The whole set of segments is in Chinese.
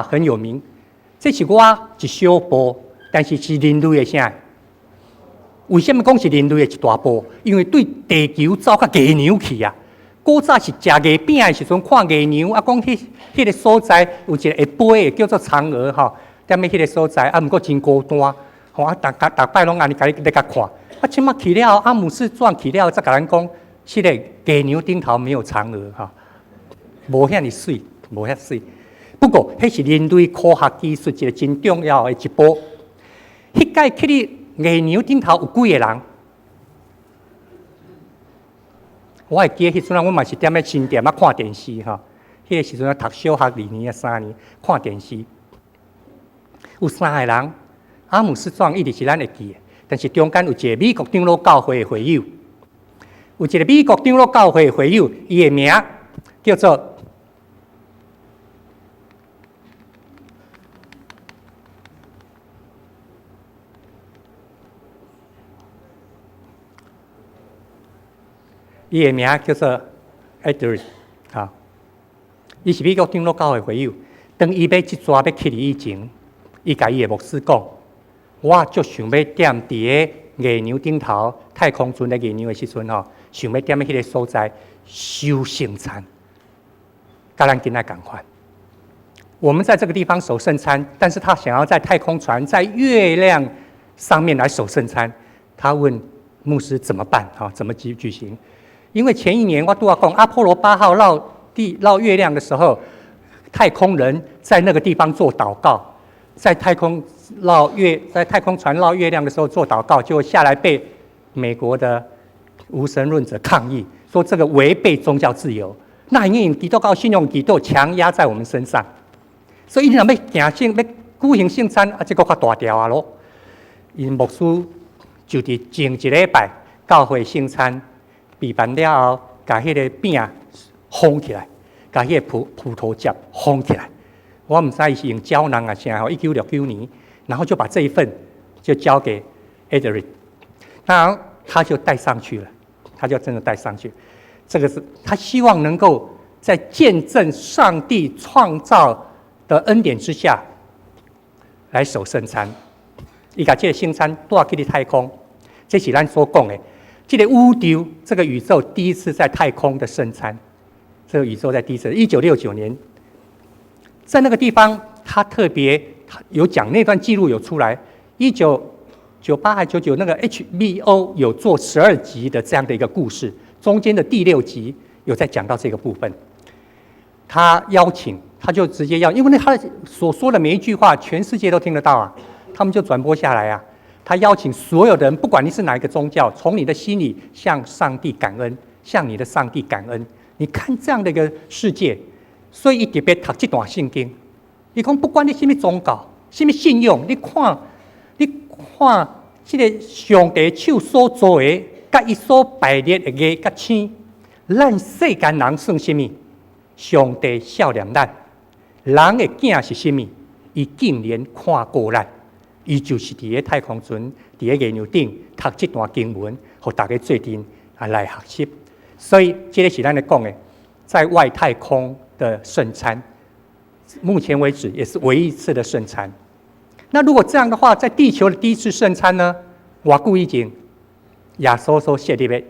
很有名。这是我一小步，但是是人类的啥？为什么讲是人类的一大步？因为对地球走较月娘去啊！古早是食月饼的时阵看月娘，啊，讲迄个所在有一个会飞的叫做嫦娥吼，踮咧迄个所在，啊，毋过真孤单，吼啊，逐摆拢安尼咧甲看。啊，即马去了，阿姆斯壮去了，才甲咱讲，迄个月娘顶头没有嫦娥哈，无遐尼水，无遐水。不过，迄是人类科学技术一个真重要的一步。迄届去哩月娘顶头有几个人？我会记迄阵啊，我嘛是踮咧新店啊看电视哈。迄个时阵啊，读小学2年啊3年，看电视，有3个人，阿姆斯壮一直是咱会记的。但是中间有一个美国长老教会的会友，有一个美国长老教会的会友，伊的名叫做Edward 啊，伊是美国长老教会的会友。当伊要即抓要去以前，伊甲伊的牧师讲。我足想要踮伫个月娘顶头太空船的月娘的时阵吼，想要踮喺迄个所在修圣餐，甲咱今仔共款。我们在这个地方守圣餐，但是他想要在太空船、在月亮上面来守圣餐。他问牧师怎么办？哈，怎么举行？因为前一年我都要讲阿波罗8号绕月亮的时候，太空人在那个地方做祷告，在太空船绕月亮的时候做祷告，就下来被美国的无神论者抗议，说这个违背宗教自由。那因为基督教信用基督强压在我们身上，所以你若要行要举行圣餐，啊，这个较大条啊咯。因牧师就伫前一礼拜教会圣餐备办了后，把迄个饼封起来，把迄个葡萄汁封起来。我唔知伊是用胶囊啊啥吼，1969年，然后就把这一份就交给 Edward， 那他就带上去了，他就真的带上去。这个是他希望能够在见证上帝创造的恩典之下，来守圣餐。伊把这个圣餐带去太空，这是咱所讲的，这个宇宙，这个宇宙第一次在太空的圣餐，这个宇宙在第一次，1969年。在那个地方，他特别有讲那段记录有出来，1998还99那个 HBO 有做12集的这样的一个故事，中间的第6集有在讲到这个部分。他就直接因为他所说的每一句话，全世界都听得到啊，他们就转播下来啊。他邀请所有的人，不管你是哪一个宗教，从你的心里向上帝感恩，向你的上帝感恩。你看这样的一个世界。所以，伊特别读这段圣经。伊讲，不管你什么宗教、什么信仰，你看这个上帝手所做的，甲伊所排列的月甲星，咱世间人算什么？上帝笑脸咱，人的囝是什么？伊竟然看过咱，伊就是伫个太空船，伫个月亮顶读这段经文，互大家做阵来学习。所以，这个是咱咧讲的，在外太空的圣餐，目前为止也是唯一一次的圣餐。那如果这样的话，在地球的第一次圣餐呢？偌久以前，耶稣所设立的，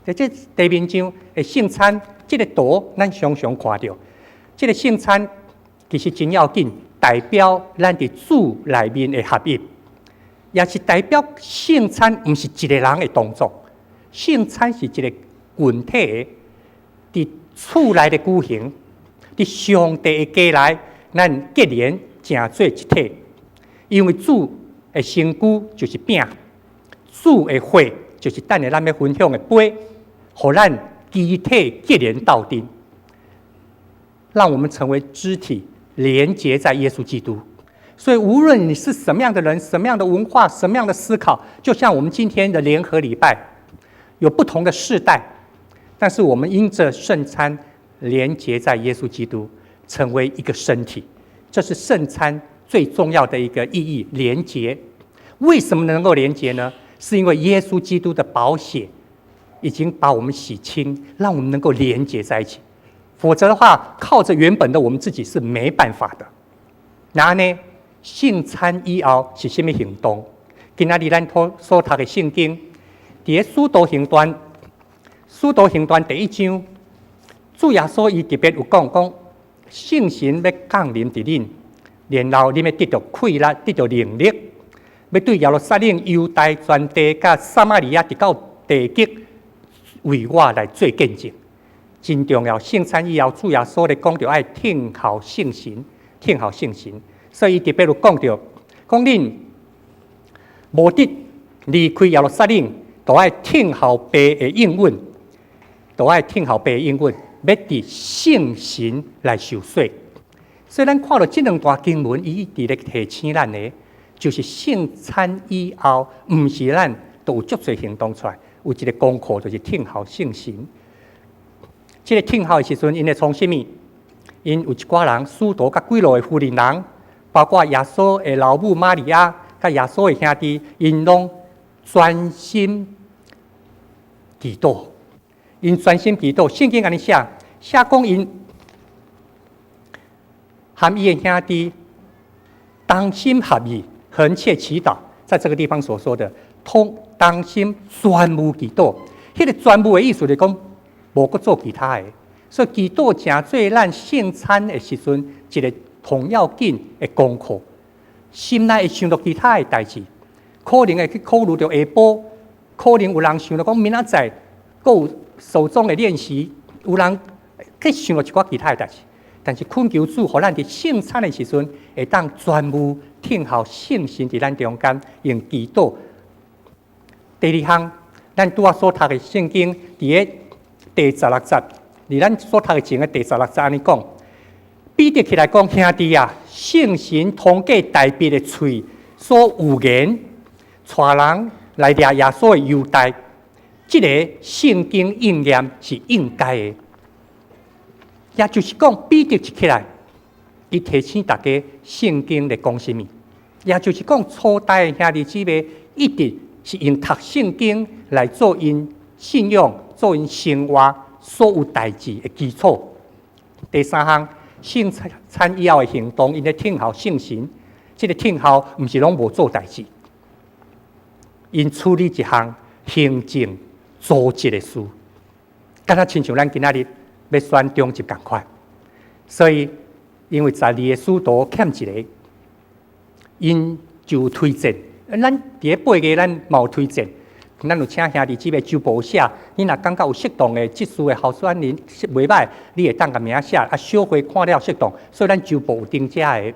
在这地面上的圣餐，这个图咱常常看到。这个圣餐其实真要紧，代表咱伫主内面的合一，也是代表圣餐不是一个人的动作，圣餐是一个群体的，伫厝内的举行。伫上帝的家内，咱结连成做一体。因为主的身躯就是饼，主的血就是等下咱要分享的杯，互咱肢体结连到底，让我们成为肢体，连结在耶稣基督。所以，无论你是什么样的人、什么样的文化、什么样的思考，就像我们今天的联合礼拜，有不同的世代，但是我们因着圣餐。连结在耶稣基督，成为一个身体，这是圣餐最重要的一个意义。连结，为什么能够连结呢？是因为耶稣基督的宝血已经把我们洗清，让我们能够连结在一起。否则的话，靠着原本的我们自己是没办法的。那呢，圣餐以后是什么行动？今仔日咱所读的圣经，伫个使徒行传，使徒行传第1章，主耶稣伊特别有讲，圣神要降临伫恁，然后恁要得到气力，得到能力，要对耶路撒冷、犹太全地、甲撒玛利亚直到地极，为我来做见证。真重要，圣餐以后，主耶稣咧讲着爱听候圣神，听候圣神。所以伊特别有讲着，讲恁无得离开耶路撒冷，都爱听候爸的应允，都爱听候爸的应允，要伫圣神来受洗。所以咱看到这两段经文，伊伫咧提醒咱的，就是圣餐以后，毋是咱都有足侪行动出来，有一个功课就是听候圣神。这个听候的时阵，因会从什么？因有一寡人，使徒甲几路的妇人人，包括耶稣的老母玛利亚，甲耶稣的兄弟，因拢专心祈祷。因专心祈祷，圣经安尼写讲因和伊的兄弟当心合意，恒切祈祷。在这个地方所说的当心专务祈祷，迄个专务的意思就是讲，无搁做其他的。所以祈祷诚做咱圣餐的时阵，一个同要紧的功课。心内会想到其他的代志，可能会去考虑到下晡，可能有人想到讲明仔载，搁有手中的练习，有人去想到一寡其他的代志。但是恳求主，互咱伫圣餐的时阵，会当专务听候圣神伫咱中间用祈祷。第二项，咱拄仔所读的圣经，伫个第16节，伫咱所读的前个第16节安尼讲，彼得起来讲，兄弟啊，圣神通过大笔的喙所有言，带人来掠耶稣的犹太，这个圣经应验是应该的。也就是讲，彼得一起来，伊提醒大家圣经在讲什么。也就是讲，初代的兄弟姊妹一直是用读圣经来做因信仰、做因生活所有代志的基础。第三项，圣餐以后的行动，因咧听候圣神。这个听候毋是拢无做代志，因处理一项行政组织的事，敢若亲像咱今仔日要选中级共款。所以，因为12个使徒欠一个，因就推荐。咱伫个8月，咱嘛有推荐。咱有请兄弟姊妹周报写，你若感觉有适当的技术的候选人袂歹，你会当个名写，小会看了适当，所以咱周报有定价的。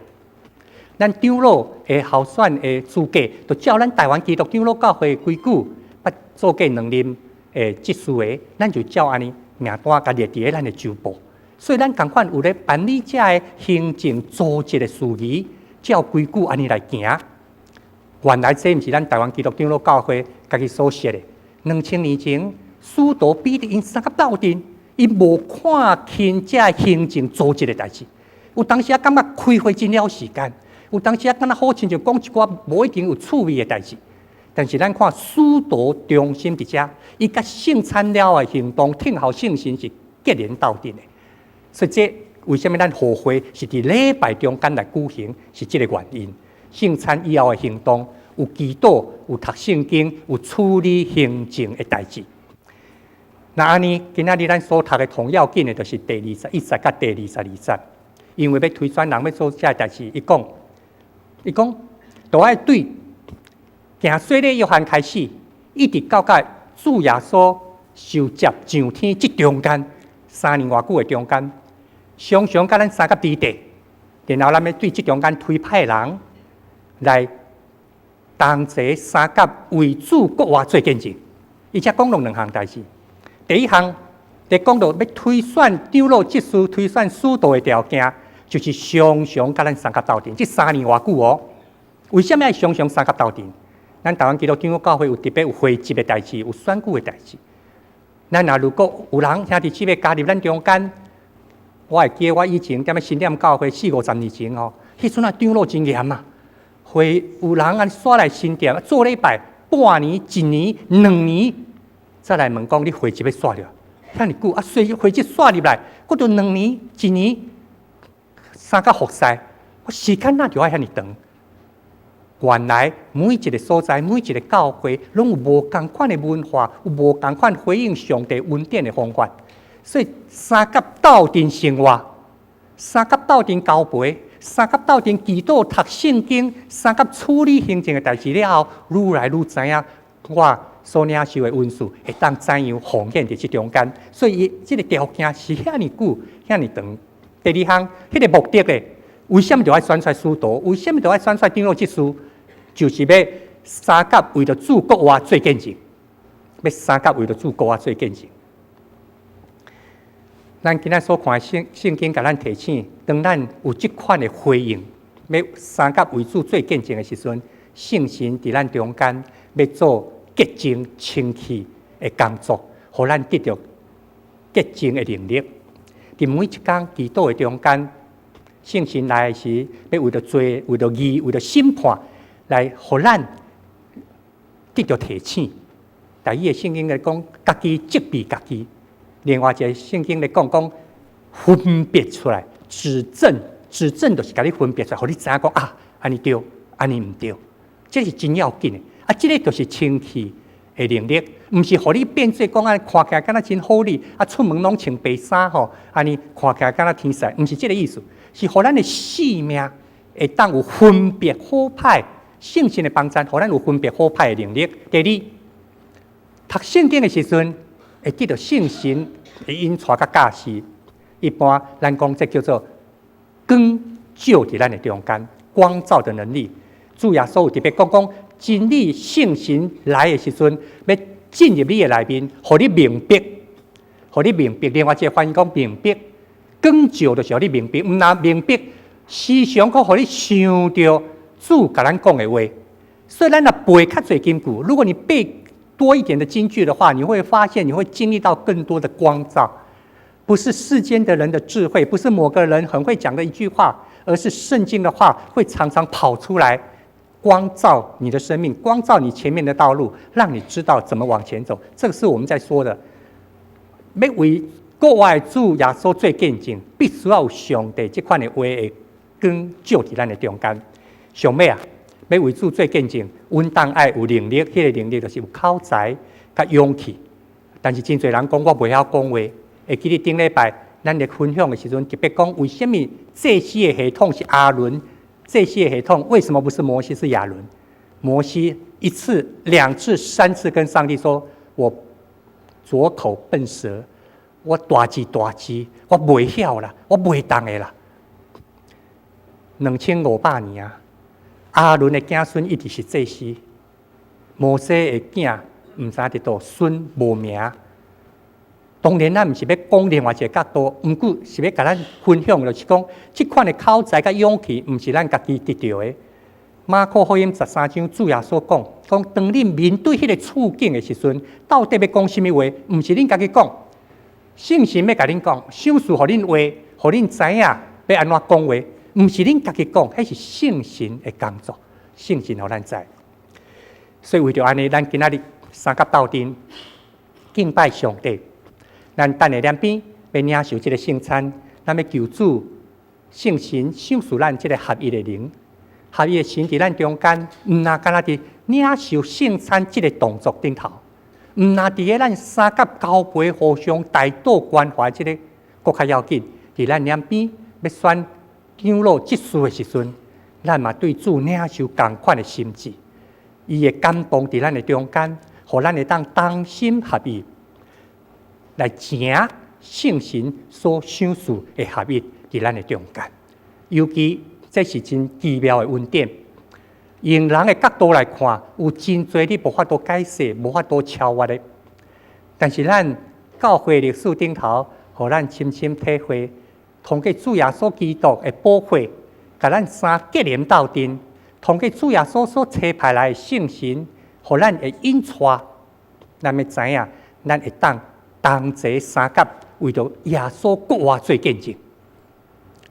咱长老的候选的资格，就照咱台湾基督长老教会的规矩，捌做过2任技术的，咱就照安尼名单甲列伫个咱的周报。所以咱共款有咧办理这的行政组织的事宜，照规矩安尼来行。原来这毋是咱台湾基督长老教会家己所设的。2000年前，使徒彼得因三甲斗阵，伊无看轻这行政组织的代志。有当时感觉开会真了时间，有当时敢若好亲像讲一寡无一定有趣味的代志。但是咱看使徒中心伫遮，伊甲圣餐了的行动，听候圣神是结连斗阵的。所以这为什么咱互会是伫礼拜中间来举行，是这个原因。圣餐以后的行动，有祈祷，有读圣经，有处理行政的代志。那安尼，今仔日咱所读的同要紧的，就是第21节甲第22节，因为要推选人要做这代志，伊讲，都爱对行洗礼约翰开始，一直到主耶稣受接上天这中间3年偌久的中间，常常甲咱三甲比地，然后咱要对这中间推派人来同齐三甲为主国外做见证。伊才讲两项代志。第一项，在讲到要推选长老执事、推选使徒的条件，就是常常甲咱三甲斗阵。这3年偌久哦，为什么要常常三甲斗阵？咱台湾基督长老教会有特别有汇集的代志，有选举的代志。咱如果有人兄弟姊妹加入咱中间，我会记得我以前踮咧新店教会40-50年前哦，迄阵长老真严啊，会有人安刷来新店做礼拜半年、1年、2年，再来问讲你汇集要刷了，遐尼久啊，汇集刷入来，佫就2年、1年，3甲服侍，我时间哪就要遐尼长？原来每一个所在、每一个教会，拢有无同款的文化，有无同款回应上帝恩典的方法。所以三甲斗阵生活，三甲斗阵交陪，三甲斗阵祈祷、读圣经，三甲处理行政的代志了后，愈来愈知影我所领受的恩赐会当怎样奉献伫即中间。所以即个条件是遐尼久、遐尼长。第二项，迄个目的的，为什么就要选出使徒？为什么就要选出长老执事？就是要三甲为着主国话做见证，要三甲为着主国话做见证。咱今仔所看的圣经，甲咱提醒，当咱有即款的回应，要三甲为主做见证的时阵，圣神伫咱中间要做洁净清气的工作，互咱得到洁净的能力。伫每一天祈祷的中间，圣神来的时，要为着罪、为着义、为着审判。来，互咱得到提醒。第一个圣经来讲，家己责备家己；另外一个圣经来讲分别出来，指正就是甲你分别出来，互你知影讲啊，安尼对，安尼唔对，这是真要紧的。啊，这个就是清气的能力，唔是互你变做讲啊，看起来敢若真好哩，啊，出门拢穿白衫吼，安尼看起来敢若天使，唔是这个意思，是互咱的性命会当有分别好歹。圣神的帮助，互咱有分别好歹的能力。第二，读圣经的时阵，会得到圣神的引带甲教示。一般咱讲这叫做光照伫咱的中间，光照的能力。主耶稣有特别讲真理圣神来的时阵，要进入你的内面，互你明白，互你明白。另外一个翻译讲明白，光照就是互你明白，毋那明白，时常可互你想到。主甲咱讲的话，所以咱若背较侪金句，如果你背多一点的金句的话，你会发现你会经历到更多的光照，不是世间的人的智慧，不是某个人很会讲的一句话，而是圣经的话会常常跑出来，光照你的生命，光照你前面的道路，让你知道怎么往前走。这个是我们在说的，要为国外主耶稣做见证，必须要有上帝这款的话的光照伫咱的中间。上尾啊，要为主做见证，阮当爱有能力，迄个能力就是有口才、甲勇气。但是真侪人讲我袂晓讲话。会记得顶礼拜咱咧分享的时阵，特别讲为什么祭司的系统是阿伦，祭司的系统为什么不是摩西是亚伦？摩西1次、2次、3次跟上帝说：“我左口笨舌，我大字，我袂晓啦，我袂当的啦。2500年啊！”阿伦的子孙一直是祭司，摩西的囝唔知得到孙无名。当然，咱唔是要讲另外一个角度，毋过是要甲咱分享，就是讲，即款的口才甲勇气，唔是咱家己得到的。马可福音13章主耶稣讲，当恁面对迄个处境的时阵，到底要讲什么话？唔是恁家己讲，圣神要甲恁讲，想述互恁话，互恁知影要安怎讲话。唔是恁家己讲，迄是圣神的工作，圣神互咱知。所以为着安尼，咱今仔日三甲斗阵敬拜上帝，咱等下两边要领受这个圣餐，咱要求主圣神赏赐咱这个合一的灵，合一的神伫咱中间，毋那干那伫领受圣餐这个动作顶头，毋那伫个咱三甲交陪互相大道关怀这个更较要紧，伫咱两边要选。长老执事的时阵，咱嘛对主领受同款的心志，伊的感动伫咱的中间，互咱会当同心合意，来成圣神所赏赐的合一伫咱的中间。尤其这是真奇妙的恩典，用人的角度来看，有真侪你无法度解释、无法度超越的。但是咱教会历史顶头，互咱深深体会。通过主耶稣基督的保护，甲咱三结连斗阵；通过主耶稣所差派来的圣神，互咱会引带，咱要知影，咱会当同齐三甲为着耶稣国话做见证。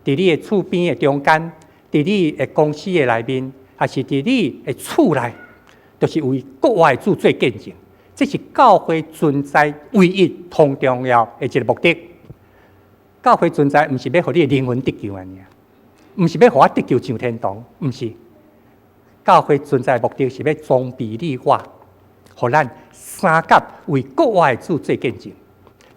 伫你的厝边的中间，伫你的公司的内面，还是伫你的厝内，都是为国话的主做见证。这是教会存在唯一同重要的一个目的。教会存在，毋是要互你的灵魂得救安尼，毋是要互我得救上天堂，毋是。教会存在的目的是要装备你我，互咱三甲为国我的主做见证。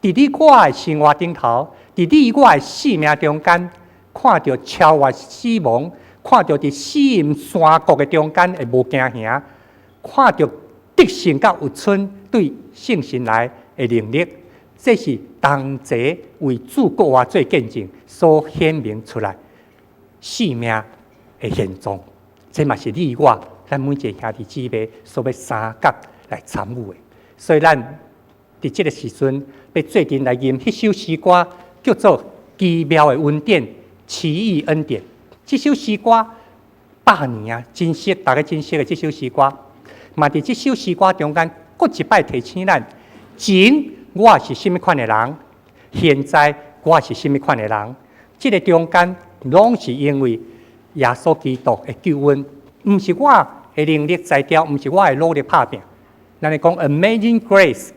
伫你我的生活顶头，伫你我的生命中间，看到超越死亡，看到伫死荫山谷的中间会无惊吓，看到得胜甲有存对圣神来的能力，这是同齐为主国我做见证所显明出来生命的现状。这嘛是你我咱每一个兄弟姊妹所要三角来参与的。所以咱伫这个时阵，要做阵来吟迄首诗歌，叫做《奇妙的恩典，奇异恩典》。这首诗歌100年啊，真熟，大家真熟的这首诗歌。嘛，伫这首诗歌中间，搁一摆提醒咱：前我是甚物款的人，现在我是甚物款的人。这个中间，拢是因为耶稣基督的救恩，毋是我的能力才调，毋是我的努力打拼。咱来讲 ，Amazing Grace，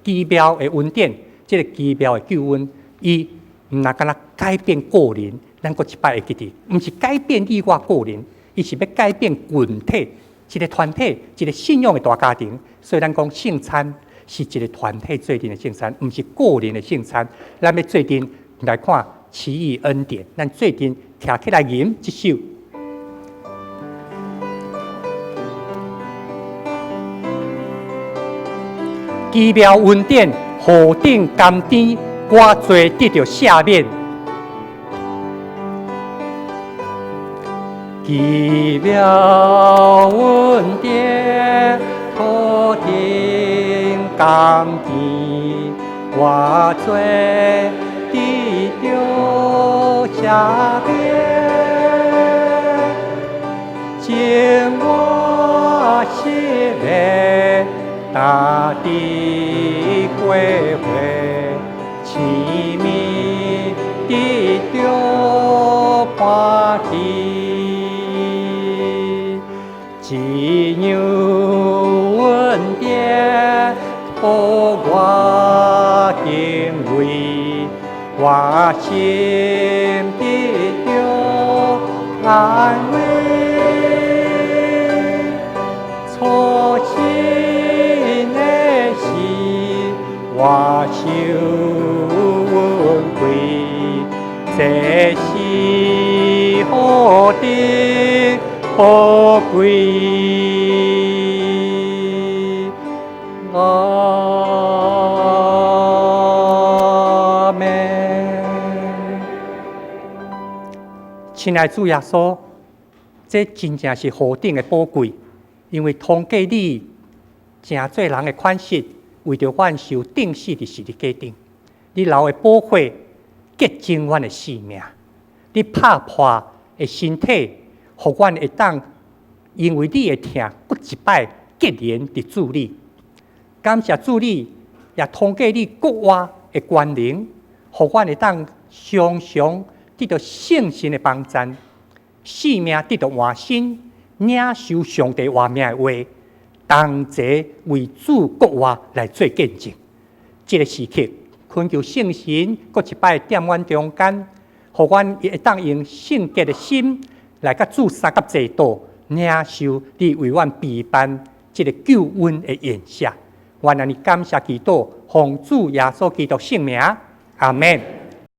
奇妙的恩典，这个奇妙的救恩，伊毋那敢若改变个人，咱搁一摆会记得，毋是改变你我个人，伊是要改变群体，一个团体，一个信仰的大家庭。所以咱讲圣餐是一个团体做阵的圣餐，毋是个人的圣餐。咱要做阵来看奇异恩典，咱做阵听起来吟一首。奇妙恩典，何等甘甜，我罪得到赦免。奇妙恩典，何等甘甜，我罪得到赦免。情我心内。大地归回，奇妙的着欢喜，只有恩典可我敬畏，我心的着安慰。初心的心，我受恩惠，这是何等宝贵！阿门。亲爱的主耶稣，这真正是何等的宝贵！因为通过你真侪人的款式，为着阮受定死的十字架顶，你流的宝血洁净阮的性命，你拍破的身体，互阮会当因为你的疼，搁一摆结连伫主你。感谢主你，也通过你国我的权能，互阮会当常常得到圣神的帮助，性命得到换新。领受上帝话命的话，同齐为主国我来做见证。这个时刻，恳求圣神，搁一摆踮阮中间，互阮会当用圣洁的心来甲主三甲祭祷，领受你为阮备办这个救恩的宴席。愿你感谢祈祷，奉主耶稣基督圣名，阿门。